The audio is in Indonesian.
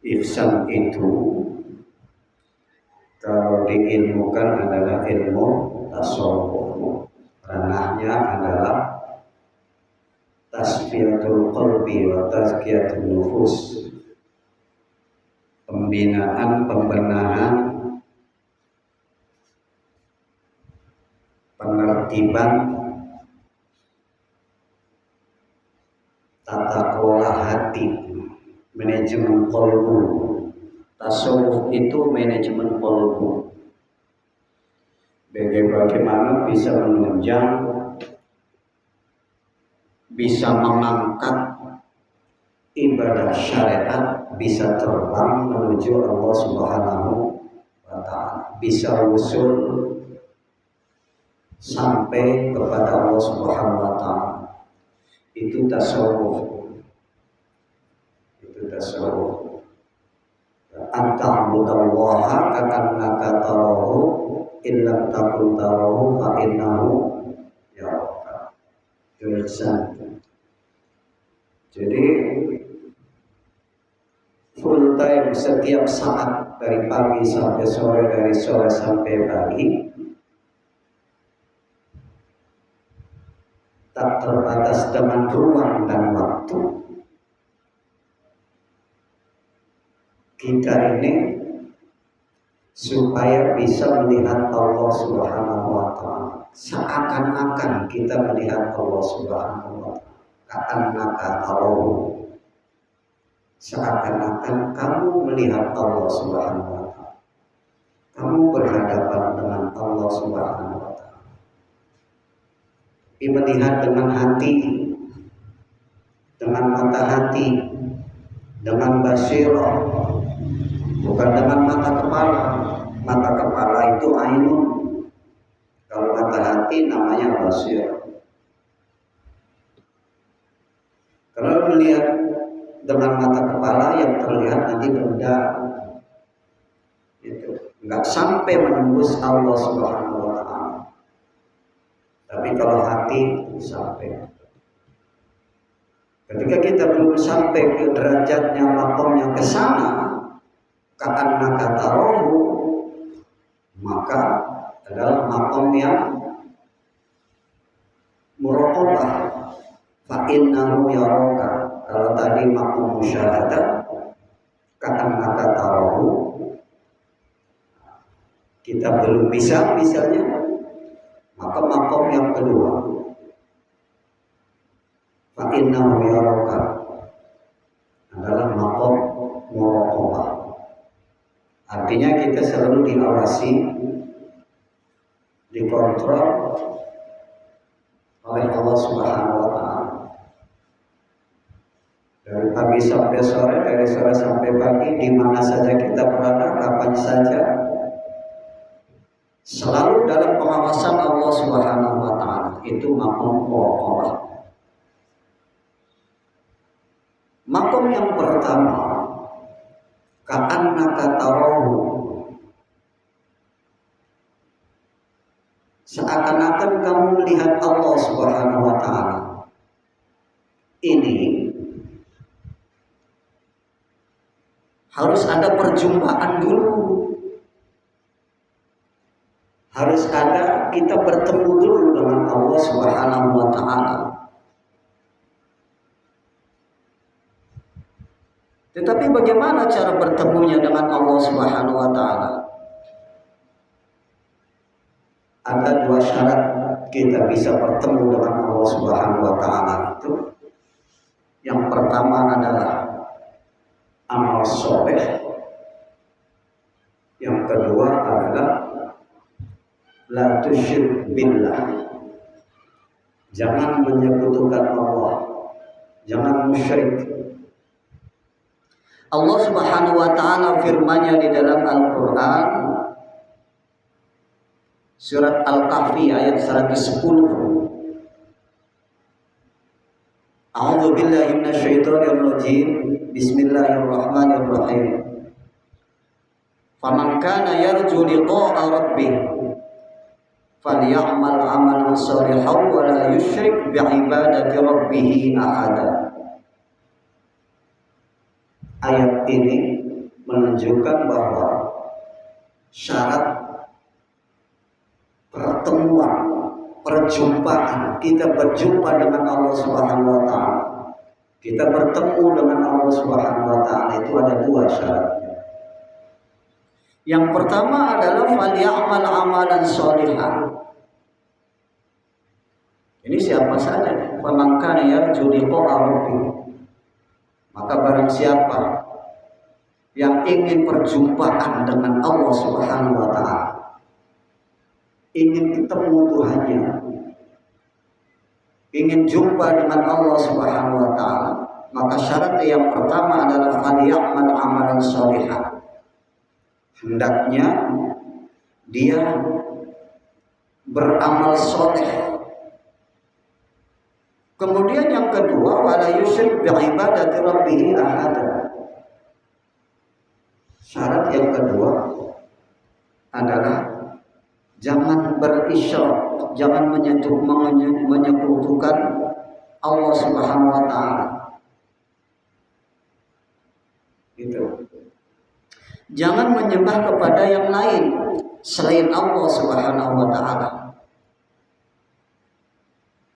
Ihsan itu kalau diilmukan adalah ilmu tasawuf. Ranahnya adalah tasfiyatul qalbi wa tazkiyatun nufus. Pembinaan, pembenahan, penertiban tata kelola hati, manajemen qalbu. Tasawuf itu manajemen qalbu. Bagaimana bisa menunjang, bisa mengangkat ibadah syariat, bisa terbang menuju Allah Subhanahu wa Ta'ala, bisa usul sampai kepada Allah Subhanahu wa Ta'ala. Itu tasawuf. Itu tasawuf. Anta'budallaha ka'annaka tarahu illam takun tarahu fa innahu yaraka. Itu ihsan. Jadi full time setiap saat dari pagi sampai sore, dari sore sampai pagi, tak terbatas dengan ruang dan waktu. Kita ini supaya bisa melihat Allah Subhanahu wa Ta'ala, seakan-akan kita melihat Allah Subhanahu wa Ta'ala. Ka'annaka tarahu, seakan-akan kamu melihat Allah Subhanahu wa Ta'ala. Kamu berhadapan dengan Allah Subhanahu wa Ta'ala. Melihat dengan hati, dengan mata hati, dengan basirah, bukan dengan mata kepala. Mata kepala itu ainun, kalau mata hati namanya basirah. Kalau melihat dengan mata kepala yang terlihat nanti benda, itu nggak sampai menembus Allah Subhanahu wa Ta'ala. Tapi kalau hati sampai. Ketika kita belum sampai ke derajatnya, makomnya ke sana, ka'annaka tarahu, maka adalah makom yang muraqabah. Fa innahu yaraka. Kalau tadi makom musyahadah, ka'annaka tarahu, kita belum bisa misalnya, maka makom yang kedua, fa innahu yaraka, adalah makom muraqabah. Artinya kita selalu diawasi, dikontrol oleh Allah Subhanahu wa Ta'ala. Dari pagi sampai sore, dari sore sampai pagi, di mana saja kita berada, kapan saja, selalu dalam pengawasan Allah Subhanahu wa Ta'ala. Itu makom muraqabah. Makom yang pertama, ka'annaka tarahu, seakan-akan kamu melihat Allah Subhanahu wa Ta'ala. Ini harus ada perjumpaan dulu. Harus ada kita bertemu dulu dengan Allah Subhanahu wa Ta'ala. Tetapi bagaimana cara bertemunya dengan Allah Subhanahu wa Ta'ala? Ada dua syarat kita bisa bertemu dengan Allah Subhanahu wa Ta'ala itu. Yang pertama adalah amal soleh. Yang kedua adalah la tusyrik billah. Jangan menyekutukan Allah, jangan musyrik. Allah Subhanahu wa Ta'ala firman-Nya di dalam Al-Qur'an surat Al-Kahfi ayat 110. A'udzu billahi minasyaitonir rajim. Bismillahirrahmanirrahim. Faman kana yarju liqa'a rabbih falyamal 'amalan shalihan wa la yusyrik bi'ibadati rabbih ahada. ayat ini menunjukkan bahwa syarat pertemuan, perjumpaan, kita berjumpa dengan Allah Subhanahu wa taala, kita bertemu dengan Allah Subhanahu wa taala itu ada dua syaratnya. Yang pertama adalah falyamal amalan sholihan. Ini siapa saja, faman kana yarju liqa'a rabbih. Maka barang siapa yang ingin perjumpaan dengan Allah Subhanahu wa taala, ingin ketemu Tuhannya, ingin jumpa dengan Allah Subhanahu wa taala, maka syarat yang pertama adalah falyamal amalan sholihan. Hendaknya dia beramal soleh. Kemudian yang kedua, wala yusyrik bi'ibadati rabbih ahada. Syarat yang kedua adalah jangan berisyrak, jangan menyekutukan Allah Subhanahu wa taala. Gitu. Jangan menyembah kepada yang lain selain Allah Subhanahu wa taala.